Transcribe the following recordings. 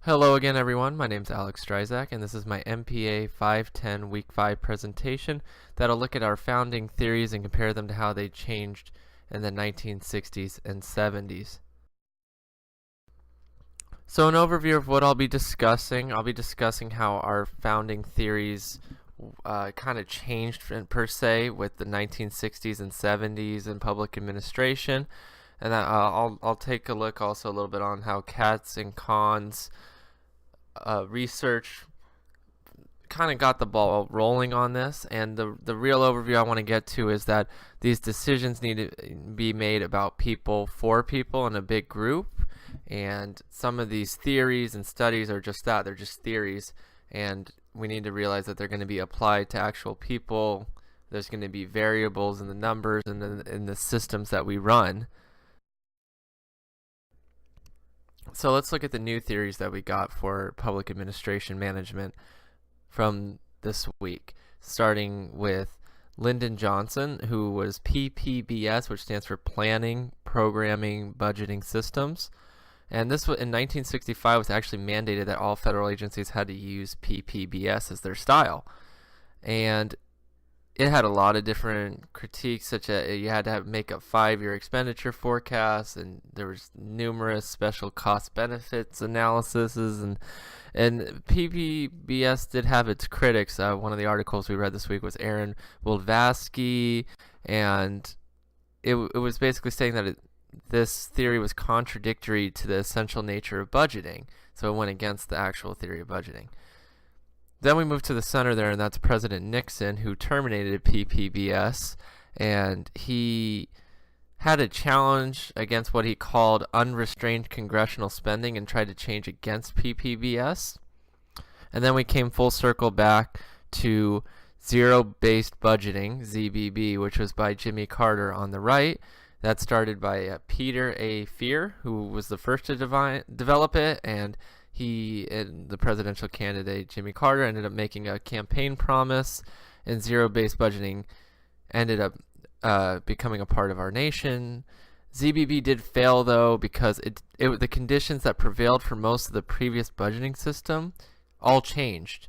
Hello again, everyone. My name is Alex Dryzak, and this is my MPA 510 Week 5 presentation that'll look at our founding theories and compare them to how they changed in the 1960s and 70s. So an overview of what I'll be discussing how our founding theories kind of changed per se with the 1960s and 70s in public administration, and I'll take a look also a little bit on how Katz and Kahn's research kind of got the ball rolling on this, and the real overview I want to get to is that these decisions need to be made about people for people in a big group, and some of these theories and studies are just that, they're just theories, and we need to realize that they're going to be applied to actual people. There's going to be variables in the numbers and in the systems that we run. So let's look at the new theories that we got for public administration management from this week, starting with Lyndon Johnson, who was PPBS, which stands for Planning, Programming, Budgeting Systems. And this in 1965 was actually mandated that all federal agencies had to use PPBS as their style. And it had a lot of different critiques, such as you had to make a 5-year expenditure forecast, and there was numerous special cost benefits analyses, and PPBS did have its critics. One of the articles we read this week was Aaron Wildavsky, and it was basically saying that this theory was contradictory to the essential nature of budgeting, so it went against the actual theory of budgeting. Then we move to the center there, and that's President Nixon, who terminated PPBS, and he had a challenge against what he called unrestrained congressional spending and tried to change against PPBS. And then we came full circle back to zero-based budgeting, ZBB, which was by Jimmy Carter on the right. That started by Peter A. Fear, who was the first to develop it, and he and the presidential candidate Jimmy Carter ended up making a campaign promise, and zero-based budgeting ended up becoming a part of our nation. ZBB did fail, though, because the conditions that prevailed for most of the previous budgeting system all changed.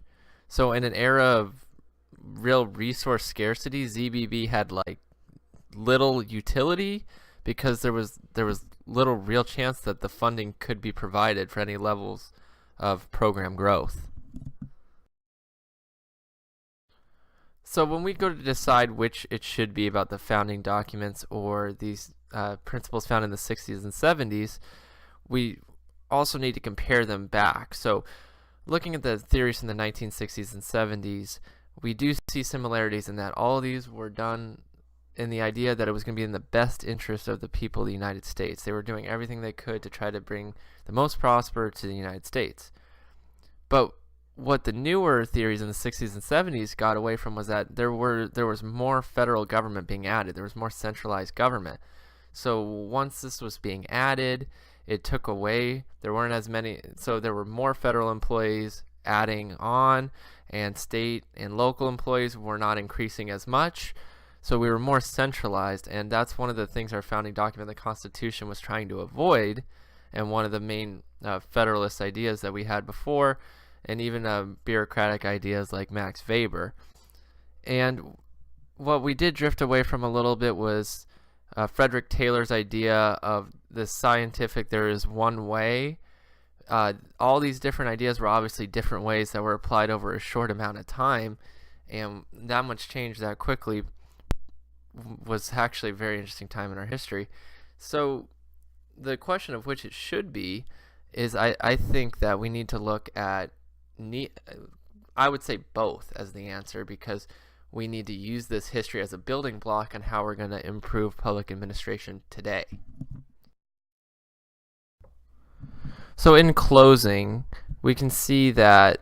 So in an era of real resource scarcity, ZBB had like little utility because there was little real chance that the funding could be provided for any levels of program growth. So when we go to decide which it should be about the founding documents or these principles found in the 60s and 70s, we also need to compare them back. So looking at the theories from the 1960s and 70s, we do see similarities in that all of these were done in the idea that it was going to be in the best interest of the people of the United States. They were doing everything they could to try to bring the most prosper to the United States. But what the newer theories in the 60s and 70s got away from was that there was more federal government being added. There was more centralized government. So once this was being added, it took away, there weren't as many, so there were more federal employees adding on, and state and local employees were not increasing as much. So we were more centralized, and that's one of the things our founding document, the Constitution, was trying to avoid, and one of the main Federalist ideas that we had before, and even bureaucratic ideas like Max Weber. And what we did drift away from a little bit was Frederick Taylor's idea of the scientific, there is one way. All these different ideas were obviously different ways that were applied over a short amount of time, and that much change that quickly was actually a very interesting time in our history. So the question of which it should be is I think that we need to look at, I would say both as the answer, because we need to use this history as a building block on how we're going to improve public administration today. So in closing, we can see that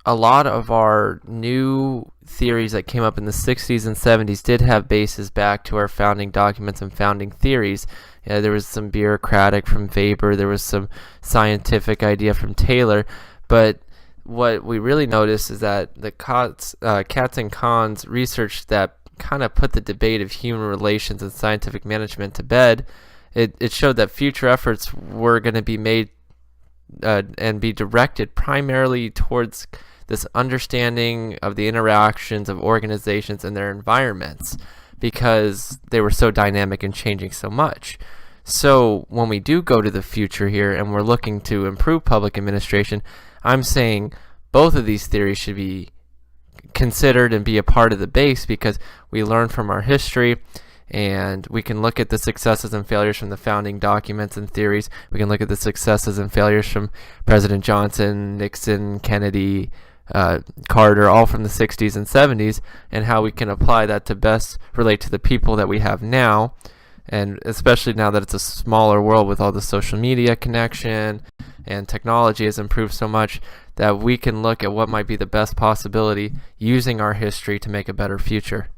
a lot of our new theories that came up in the 60s and 70s did have bases back to our founding documents and founding theories. There was some bureaucratic from Weber, there was some scientific idea from Taylor, but what we really noticed is that the Katz and Kahn's research that kind of put the debate of human relations and scientific management to bed, it showed that future efforts were going to be made and be directed primarily towards this understanding of the interactions of organizations and their environments, because they were so dynamic and changing so much. So when we do go to the future here and we're looking to improve public administration, I'm saying both of these theories should be considered and be a part of the base, because we learn from our history and we can look at the successes and failures from the founding documents and theories. We can look at the successes and failures from President Johnson, Nixon, Kennedy, Carter, all from the 60s and 70s, and how we can apply that to best relate to the people that we have now. And especially now that it's a smaller world with all the social media connection and technology has improved so much, that we can look at what might be the best possibility using our history to make a better future.